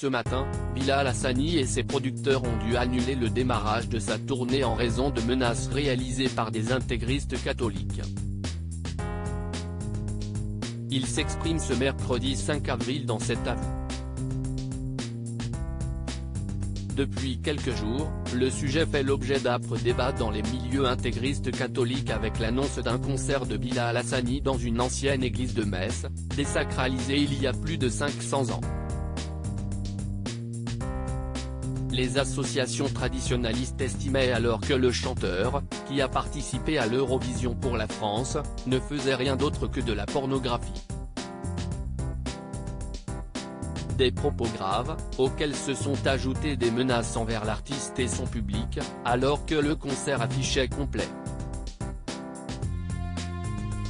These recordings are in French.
Ce matin, Bilal Hassani et ses producteurs ont dû annuler le démarrage de sa tournée en raison de menaces réalisées par des intégristes catholiques. Il s'exprime ce mercredi 5 avril dans cet aveu. Depuis quelques jours, le sujet fait l'objet d'âpres débats dans les milieux intégristes catholiques avec l'annonce d'un concert de Bilal Hassani dans une ancienne église de Metz, désacralisée il y a plus de 500 ans. Les associations traditionnalistes estimaient alors que le chanteur, qui a participé à l'Eurovision pour la France, ne faisait rien d'autre que de la pornographie. Des propos graves, auxquels se sont ajoutées des menaces envers l'artiste et son public, alors que le concert affichait complet.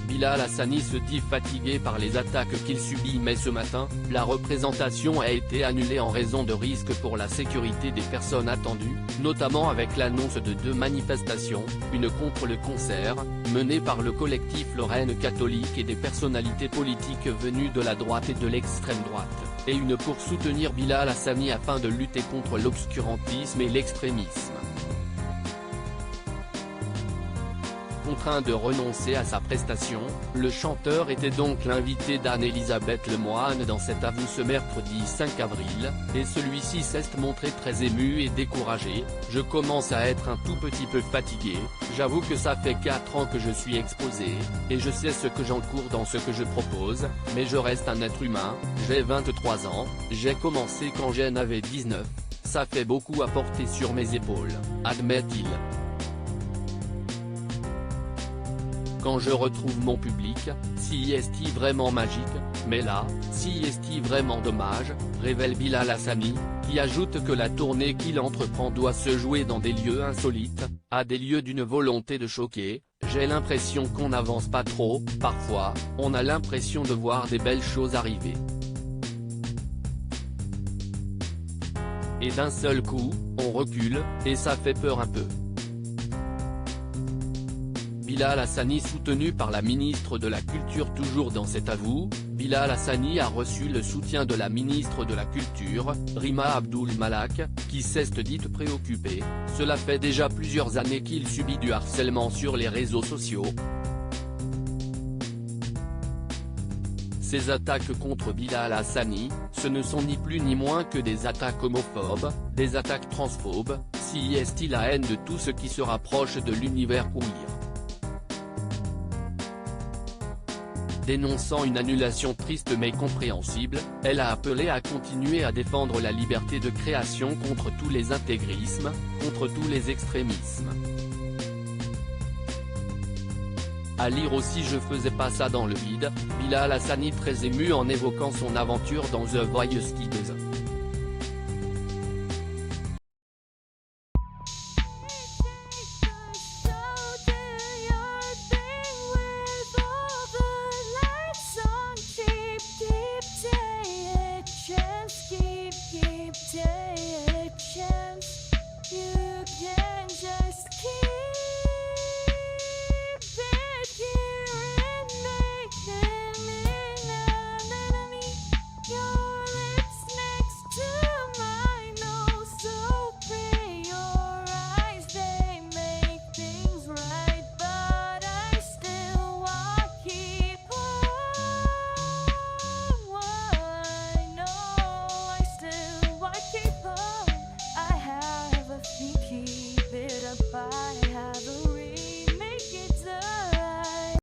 Bilal Hassani se dit fatigué par les attaques qu'il subit mais ce matin, la représentation a été annulée en raison de risques pour la sécurité des personnes attendues, notamment avec l'annonce de 2 manifestations, une contre le concert, menée par le collectif Lorraine catholique et des personnalités politiques venues de la droite et de l'extrême droite, et une pour soutenir Bilal Hassani afin de lutter contre l'obscurantisme et l'extrémisme. Contraint de renoncer à sa prestation, le chanteur était donc l'invité d'Anne-Elisabeth Lemoine dans cet aveu ce mercredi 5 avril, et celui-ci s'est montré très ému et découragé. « Je commence à être un tout petit peu fatigué, j'avoue que ça fait 4 ans que je suis exposé, et je sais ce que j'encours dans ce que je propose, mais je reste un être humain, j'ai 23 ans, j'ai commencé quand j'en avais 19, ça fait beaucoup à porter sur mes épaules », admet-il. Quand je retrouve mon public, si est-il vraiment magique, mais là, si est-il vraiment dommage, révèle Bilal Hassani, qui ajoute que la tournée qu'il entreprend doit se jouer dans des lieux insolites, à des lieux d'une volonté de choquer. J'ai l'impression qu'on n'avance pas trop, parfois, on a l'impression de voir des belles choses arriver. Et d'un seul coup, on recule, et ça fait peur un peu. Bilal Hassani soutenu par la ministre de la Culture. Toujours dans cet aveu, Bilal Hassani a reçu le soutien de la ministre de la Culture, Rima Abdul Malak, qui s'est dite préoccupée. Cela fait déjà plusieurs années qu'il subit du harcèlement sur les réseaux sociaux. Ces attaques contre Bilal Hassani, ce ne sont ni plus ni moins que des attaques homophobes, des attaques transphobes, si est-il la haine de tout ce qui se rapproche de l'univers queer. Dénonçant une annulation triste mais compréhensible, elle a appelé à continuer à défendre la liberté de création contre tous les intégrismes, contre tous les extrémismes. À lire aussi Je faisais pas ça dans le vide, Bilal Hassani très ému en évoquant son aventure dans The Voice Kids. Keep it up, I have